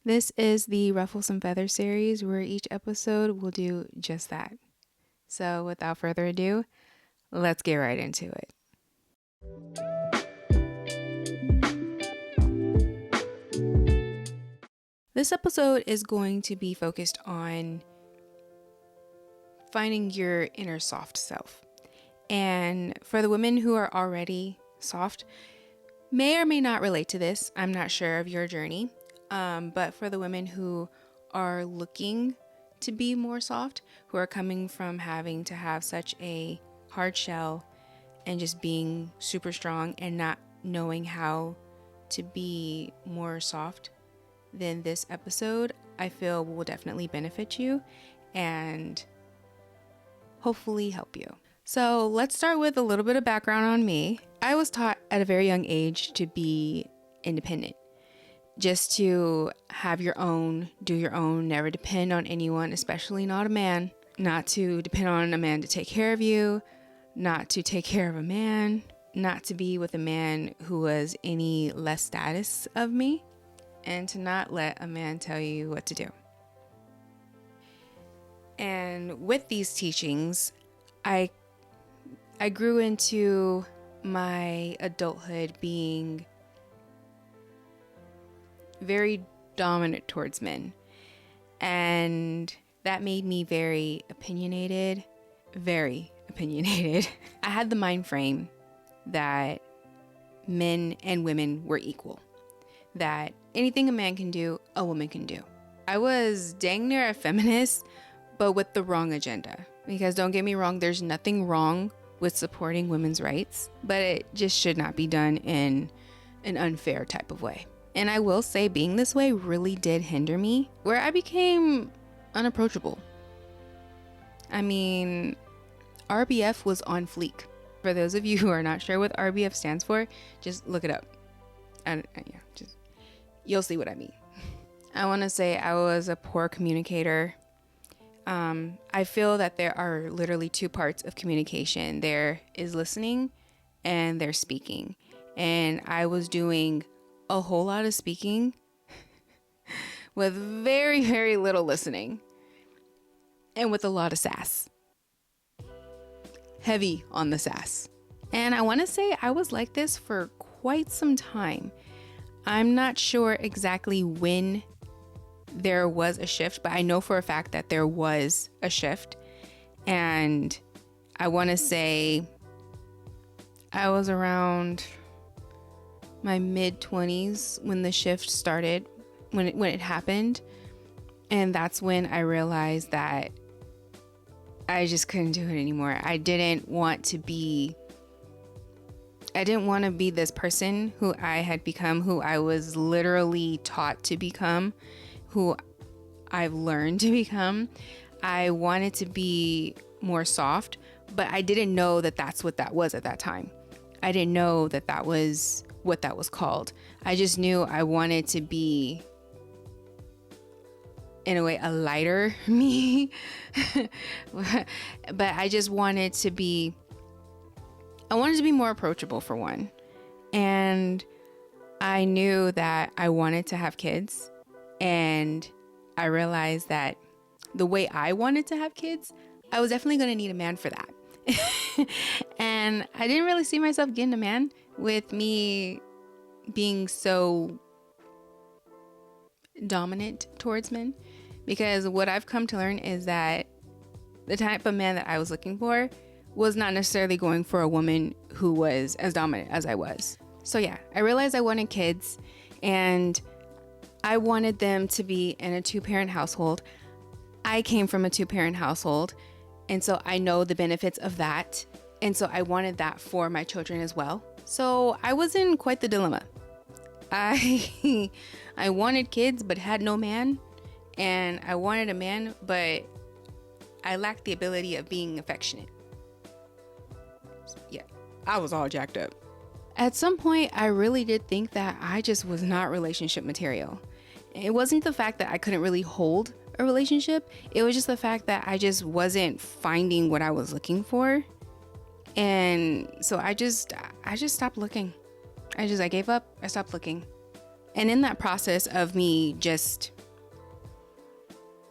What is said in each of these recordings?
This is the Ruffle Some Feathers series where each episode will do just that. So without further ado, let's get right into it. This episode is going to be focused on finding your inner soft self. And for the women who are already soft, may or may not relate to this. I'm not sure of your journey. But for the women who are looking to be more soft, who are coming from having to have such a hard shell and just being super strong and not knowing how to be more soft, then this episode I feel will definitely benefit you and hopefully help you. So let's start with a little bit of background on me. I was taught at a very young age to be independent. Just to have your own, do your own, never depend on anyone, especially not a man. Not to depend on a man to take care of you, not to take care of a man, not to be with a man who was any less status of me, and to not let a man tell you what to do. And with these teachings, I grew into my adulthood being very dominant towards men, and that made me very opinionated. I had the mind frame that men and women were equal, that anything a man can do, a woman can do. I was dang near a feminist, but with the wrong agenda, because don't get me wrong, there's nothing wrong with supporting women's rights, but it just should not be done in an unfair type of way. And I will say being this way really did hinder me, where I became unapproachable. I mean, RBF was on fleek. For those of you who are not sure what RBF stands for, just look it up. You'll see what I mean. I want to say I was a poor communicator. I feel that there are literally two parts of communication. There is listening and there's speaking. And I was doing a whole lot of speaking with very, very little listening, and with a lot of sass. Heavy on the sass. And I want to say I was like this for quite some time. I'm not sure exactly when there was a shift, but I know for a fact that there was a shift. And I want to say I was around my mid-20s when the shift started, when it happened. And that's when I realized that I just couldn't do it anymore. I didn't want to be this person who I had become, who I was literally taught to become, who I've learned to become. I wanted to be more soft, but I didn't know that that's what that was at that time. I didn't know that that was what that was called. I just knew I wanted to be, in a way, a lighter me. But I just wanted to be more approachable, for one. And I knew that I wanted to have kids. And I realized that the way I wanted to have kids, I was definitely going to need a man for that. And I didn't really see myself getting a man with me being so dominant towards men, because what I've come to learn is that the type of man that I was looking for was not necessarily going for a woman who was as dominant as I was. So yeah, I realized I wanted kids, and I wanted them to be in a 2-parent household. I came from a 2-parent household, and so I know the benefits of that. And so I wanted that for my children as well. So I was in quite the dilemma. I wanted kids but had no man, and I wanted a man but I lacked the ability of being affectionate. Yeah, I was all jacked up. At some point, I really did think that I just was not relationship material. It wasn't the fact that I couldn't really hold a relationship. It was just the fact that I just wasn't finding what I was looking for. And so I just stopped looking. I gave up. I stopped looking. And in that process of me just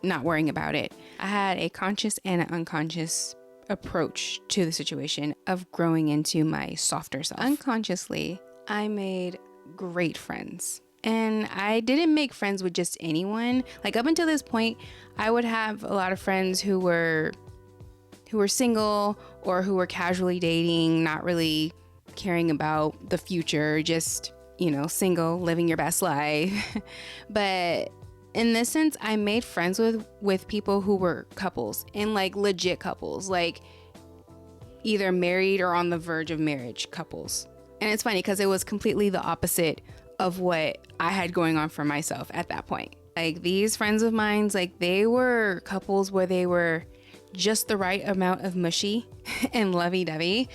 not worrying about it, I had a conscious and an unconscious approach to the situation of growing into my softer self. Unconsciously, I made great friends. And I didn't make friends with just anyone. Like up until this point, I would have a lot of friends who were single or who were casually dating, not really caring about the future, just, single, living your best life. But in this sense, I made friends with people who were couples, and like legit couples, like either married or on the verge of marriage couples. And it's funny because it was completely the opposite of what I had going on for myself at that point. Like these friends of mine, like they were couples where they were just the right amount of mushy and lovey-dovey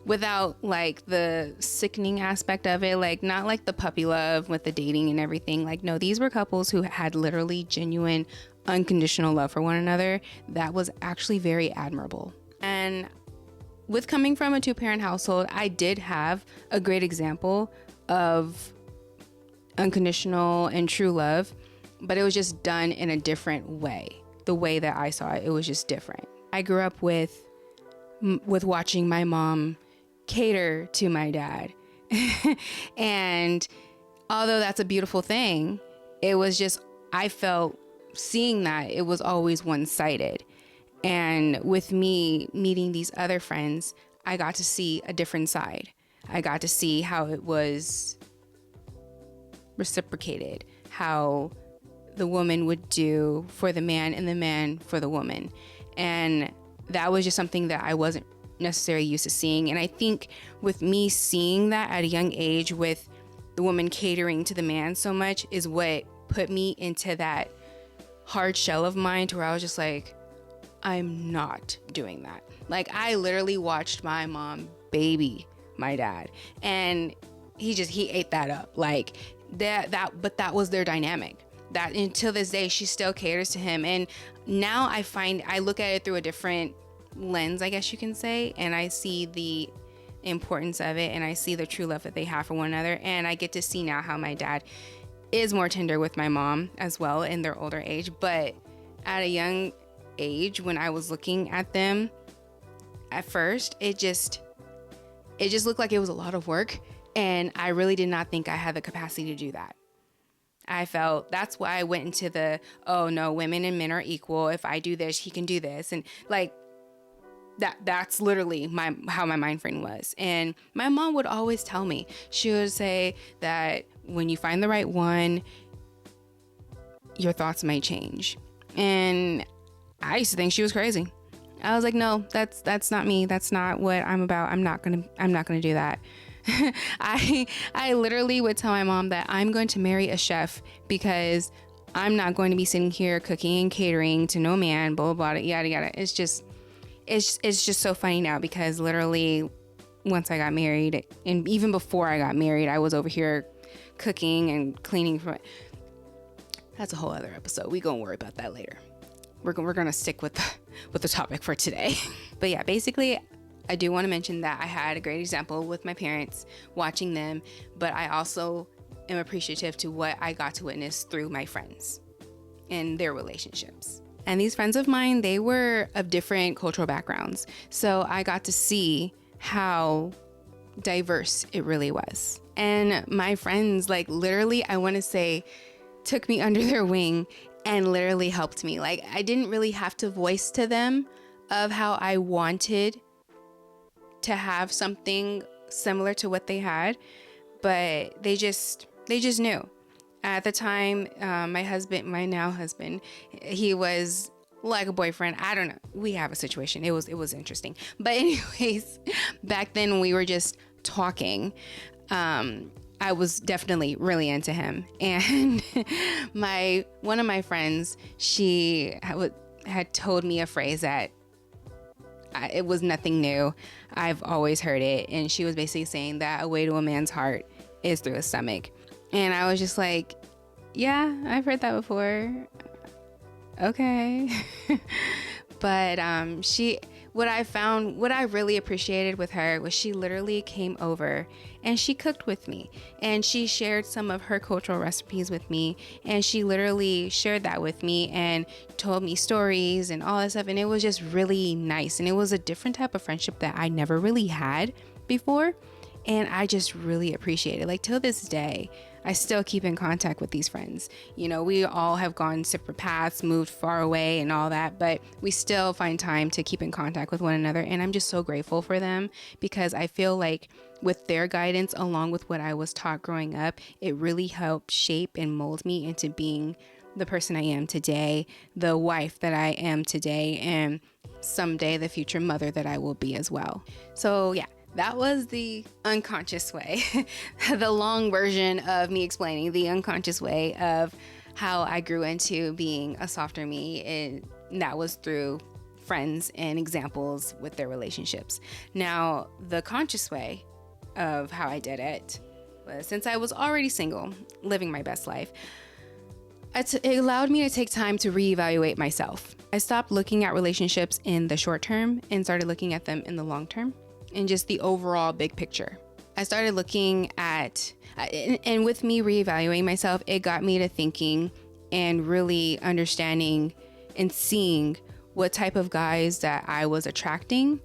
without like the sickening aspect of it, like not like the puppy love with the dating and everything. Like no, these were couples who had literally genuine unconditional love for one another. That was actually very admirable. And with coming from a 2-parent household, I did have a great example of unconditional and true love, but it was just done in a different way. The way that I saw it, it was just different. I grew up with watching my mom cater to my dad. And although that's a beautiful thing, it was just, I felt seeing that it was always one-sided. And with me meeting these other friends, I got to see a different side. I got to see how it was reciprocated, how the woman would do for the man and the man for the woman. And that was just something that I wasn't necessarily used to seeing. And I think with me seeing that at a young age with the woman catering to the man so much is what put me into that hard shell of mine to where I was just like, I'm not doing that. Like I literally watched my mom baby my dad, and he ate that up. Like but that was their dynamic. That until this day, she still caters to him. And now I look at it through a different lens, I guess you can say, and I see the importance of it, and I see the true love that they have for one another. And I get to see now how my dad is more tender with my mom as well in their older age. But at a young age, when I was looking at them at first, it just looked like it was a lot of work, and I really did not think I had the capacity to do that. I felt that's why I went into the, oh no, women and men are equal. If I do this, he can do this. And like that's literally how my mind frame was. And my mom would always tell me, she would say that when you find the right one, your thoughts may change. And I used to think she was crazy. I was like, no, that's not me. That's not what I'm about. I'm not gonna do that. I literally would tell my mom that I'm going to marry a chef because I'm not going to be sitting here cooking and catering to no man, blah, blah, blah, yada, yada. It's just so funny now because literally once I got married, and even before I got married, I was over here cooking and cleaning for that's a whole other episode. We gonna worry about that later. We're gonna stick with the topic for today. But yeah, basically, I do want to mention that I had a great example with my parents, watching them, but I also am appreciative to what I got to witness through my friends and their relationships. And these friends of mine, they were of different cultural backgrounds. So I got to see how diverse it really was. And my friends, like literally, I want to say, took me under their wing and literally helped me. Like I didn't really have to voice to them of how I wanted to have something similar to what they had, but they just knew. At the time, my now husband, he was like a boyfriend. I don't know. We have a situation. It was interesting. But anyways, back then we were just talking. I was definitely really into him. And one of my friends, she had told me a phrase that it was nothing new. I've always heard it. And she was basically saying that a way to a man's heart is through his stomach. And I was just like, yeah, I've heard that before. Okay. But what I really appreciated with her was she literally came over and she cooked with me, and she shared some of her cultural recipes with me, and she literally shared that with me and told me stories and all that stuff. And it was just really nice. And it was a different type of friendship that I never really had before. And I just really appreciate it. Like, till this day, I still keep in contact with these friends. You know, we all have gone separate paths, moved far away and all that, but we still find time to keep in contact with one another. And I'm just so grateful for them, because I feel like with their guidance, along with what I was taught growing up, it really helped shape and mold me into being the person I am today, the wife that I am today, and someday the future mother that I will be as well. So yeah, that was the unconscious way, the long version of me explaining the unconscious way of how I grew into being a softer me. And that was through friends and examples with their relationships. Now, the conscious way of how I did it was, since I was already single, living my best life, it allowed me to take time to reevaluate myself. I stopped looking at relationships in the short term and started looking at them in the long term, and just the overall big picture. I started looking at, and with me reevaluating myself, it got me to thinking and really understanding and seeing what type of guys that I was attracting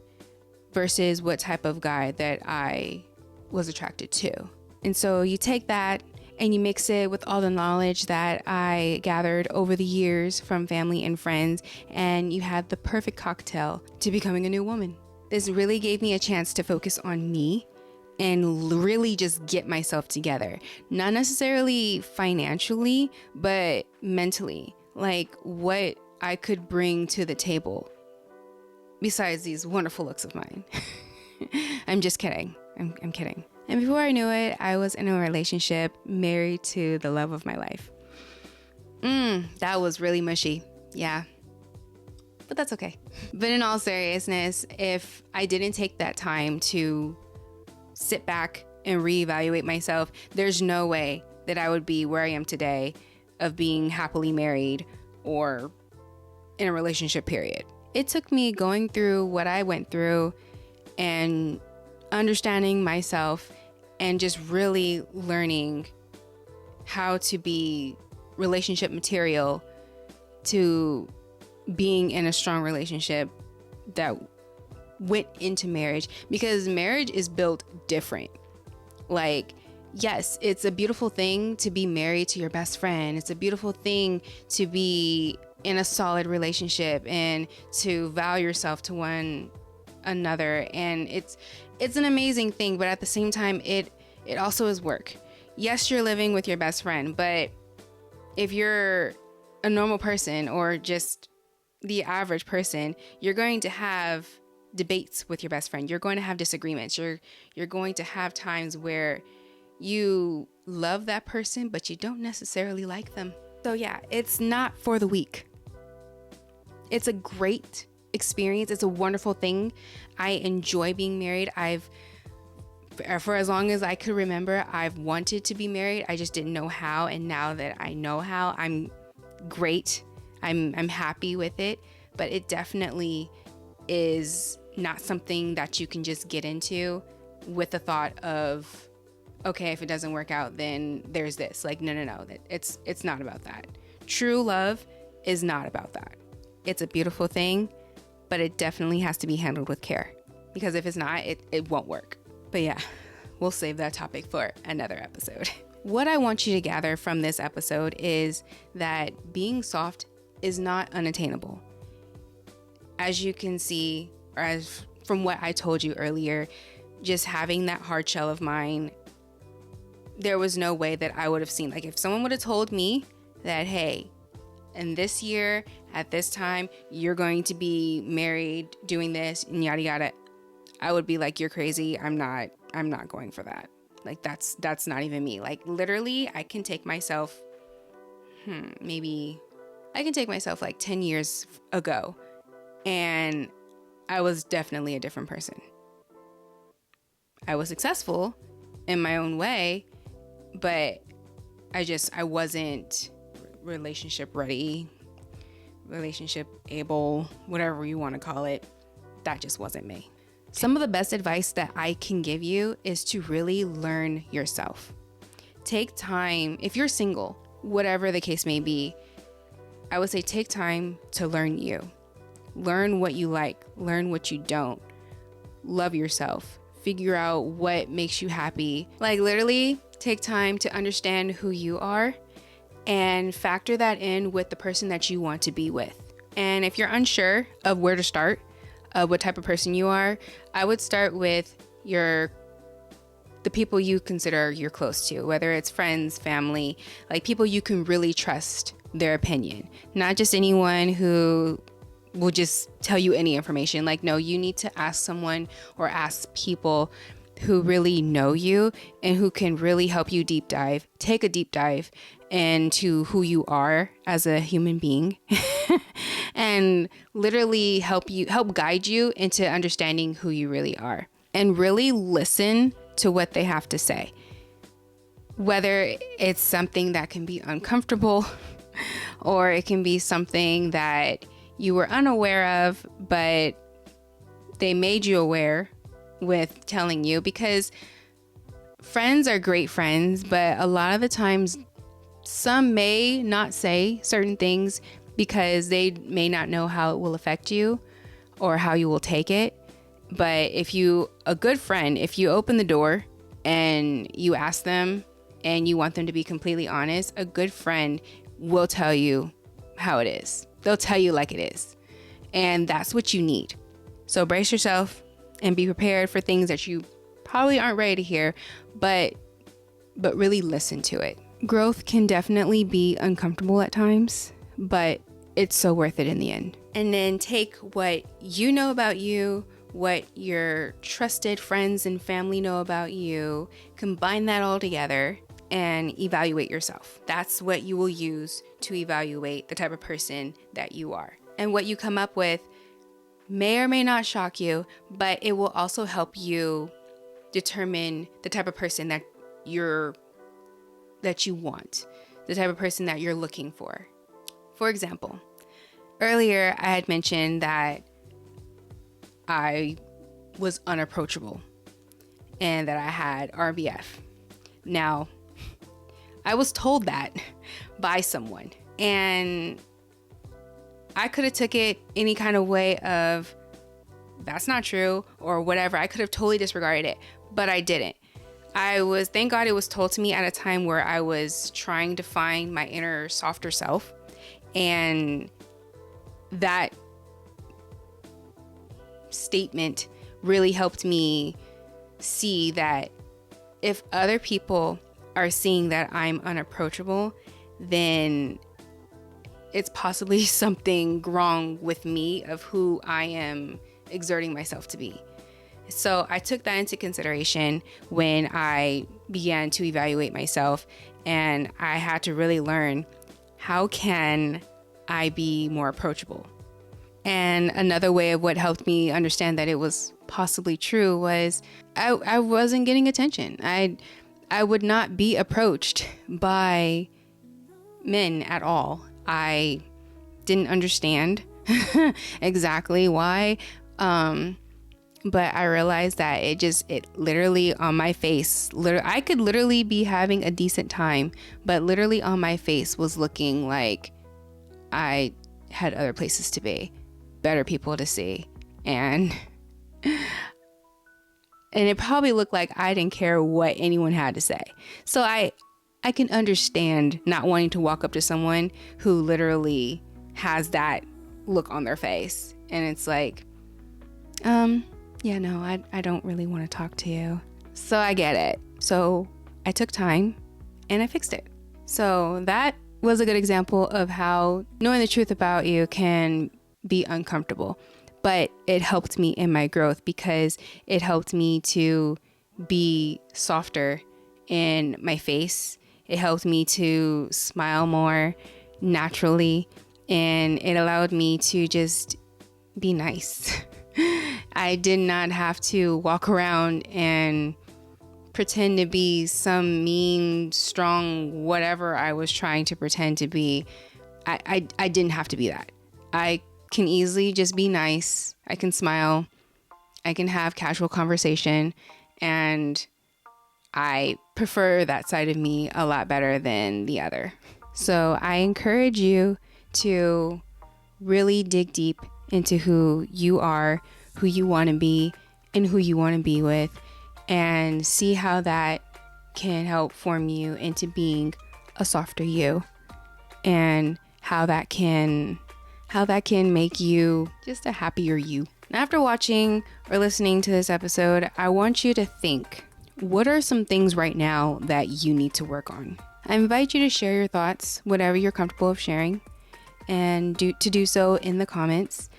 versus what type of guy that I was attracted to. And so you take that and you mix it with all the knowledge that I gathered over the years from family and friends, and you had the perfect cocktail to becoming a new woman. This really gave me a chance to focus on me and really just get myself together. Not necessarily financially, but mentally. Like, what I could bring to the table besides these wonderful looks of mine. I'm just kidding. I'm kidding. And before I knew it, I was in a relationship, married to the love of my life. That was really mushy. Yeah. But that's okay. But in all seriousness, if I didn't take that time to sit back and reevaluate myself, there's no way that I would be where I am today, of being happily married or in a relationship, period. It took me going through what I went through and understanding myself and just really learning how to be relationship material to being in a strong relationship that went into marriage, because marriage is built different. Like, yes, it's a beautiful thing to be married to your best friend. It's a beautiful thing to be in a solid relationship and to vow yourself to one another. And it's an amazing thing, but at the same time, it also is work. Yes, you're living with your best friend, but if you're a normal person or just the average person, you're going to have debates with your best friend. You're going to have disagreements. You're going to have times where you love that person, but you don't necessarily like them. So yeah, it's not for the weak. It's a great experience. It's a wonderful thing. I enjoy being married. For as long as I could remember, I've wanted to be married. I just didn't know how. And now that I know how, I'm great. I'm happy with it, but it definitely is not something that you can just get into with the thought of, okay, if it doesn't work out, then there's this. Like, no. It's not about that. True love is not about that. It's a beautiful thing, but it definitely has to be handled with care, because if it's not, it won't work. But yeah, we'll save that topic for another episode. What I want you to gather from this episode is that being soft is not unattainable. As you can see, or as from what I told you earlier, just having that hard shell of mine, there was no way that I would have seen. Like, if someone would have told me that, hey, in this year, at this time, you're going to be married, doing this, and yada yada, I would be like, you're crazy. I'm not going for that. Like, that's not even me. Like, literally, I can take myself, like 10 years ago, and I was definitely a different person. I was successful in my own way, but I wasn't relationship ready, relationship able, whatever you want to call it. that just wasn't me. Some of the best advice that I can give you is to really learn yourself. Take time, if you're single, whatever the case may be, I would say take time to learn you. Learn what you like, learn what you don't. Love yourself. Figure out what makes you happy. Like literally take time to understand who you are and factor that in with the person that you want to be with. And if you're unsure of where to start, what type of person you are, I would start with the people you consider you're close to, whether it's friends, family, like people you can really trust their opinion, not just anyone who will just tell you any information. Like, no, you need to ask someone or ask people who really know you and who can really help you take a deep dive into who you are as a human being and literally help guide you into understanding who you really are, and really listen to what they have to say. Whether it's something that can be uncomfortable or it can be something that you were unaware of, but they made you aware with telling you, because friends are great friends, but a lot of the times some may not say certain things because they may not know how it will affect you or how you will take it. But a good friend, if you open the door and you ask them and you want them to be completely honest, a good friend will tell you how it is. They'll tell you like it is. And that's what you need. So brace yourself and be prepared for things that you probably aren't ready to hear, but really listen to it. Growth can definitely be uncomfortable at times, but it's so worth it in the end. And then take what you know about you, what your trusted friends and family know about you, combine that all together and evaluate yourself. That's what you will use to evaluate the type of person that you are. And what you come up with may or may not shock you, but it will also help you determine the type of person that you want, the type of person that you're looking for. For example, earlier I had mentioned that I was unapproachable and that I had RBF. Now, I was told that by someone, and I could have took it any kind of way of that's not true or whatever. I could have totally disregarded it, but I didn't. Thank God it was told to me at a time where I was trying to find my inner softer self. And that statement really helped me see that if other people are seeing that I'm unapproachable, then it's possibly something wrong with me of who I am exerting myself to be. So I took that into consideration when I began to evaluate myself, and I had to really learn, how can I be more approachable? And another way of what helped me understand that it was possibly true was I wasn't getting attention. I would not be approached by men at all. I didn't understand exactly why. But I realized that it literally on my face, I could literally be having a decent time, but literally on my face was looking like I had other places to be, better people to see. And it probably looked like I didn't care what anyone had to say. So I can understand not wanting to walk up to someone who literally has that look on their face. And it's like, yeah, no, I don't really want to talk to you. So I get it. So I took time and I fixed it. So that was a good example of how knowing the truth about you can be uncomfortable. But it helped me in my growth because it helped me to be softer in my face. It helped me to smile more naturally, and it allowed me to just be nice. I did not have to walk around and pretend to be some mean, strong, whatever I was trying to pretend to be. I didn't have to be that. I can easily just be nice. I can smile. I can have casual conversation. And I prefer that side of me a lot better than the other. So I encourage you to really dig deep into who you are, who you want to be, and who you want to be with, and see how that can help form you into being a softer you, and how that can make you just a happier you. And after watching or listening to this episode, I want you to think, what are some things right now that you need to work on? I invite you to share your thoughts, whatever you're comfortable of sharing, and do so in the comments.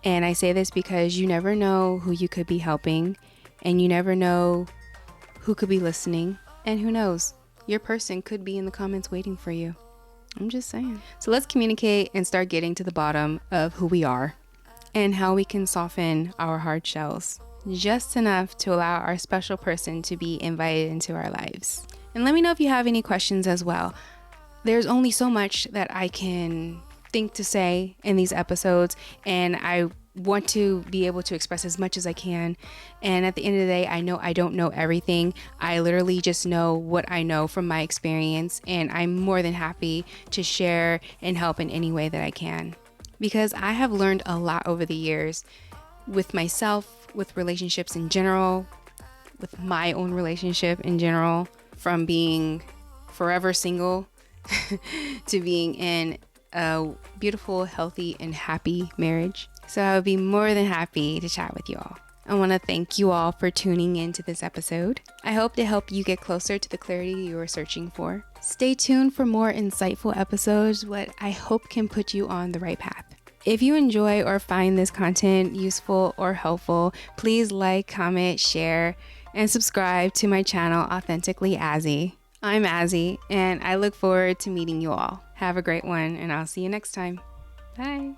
And I say this because you never know who you could be helping, and you never know who could be listening, and who knows, your person could be in the comments waiting for you. I'm just saying. So let's communicate and start getting to the bottom of who we are and how we can soften our hard shells just enough to allow our special person to be invited into our lives. And let me know if you have any questions as well. There's only so much that I can think to say in these episodes, and I want to be able to express as much as I can. And at the end of the day, I know I don't know everything. I literally just know what I know from my experience, and I'm more than happy to share and help in any way that I can, because I have learned a lot over the years with myself, with relationships in general, with my own relationship in general, from being forever single to being in a beautiful, healthy, and happy marriage. So I would be more than happy to chat with you all. I want to thank you all for tuning into this episode. I hope to help you get closer to the clarity you are searching for. Stay tuned for more insightful episodes, what I hope can put you on the right path. If you enjoy or find this content useful or helpful, please like, comment, share, and subscribe to my channel, Authentically Azzy. I'm Azzy, and I look forward to meeting you all. Have a great one, and I'll see you next time. Bye.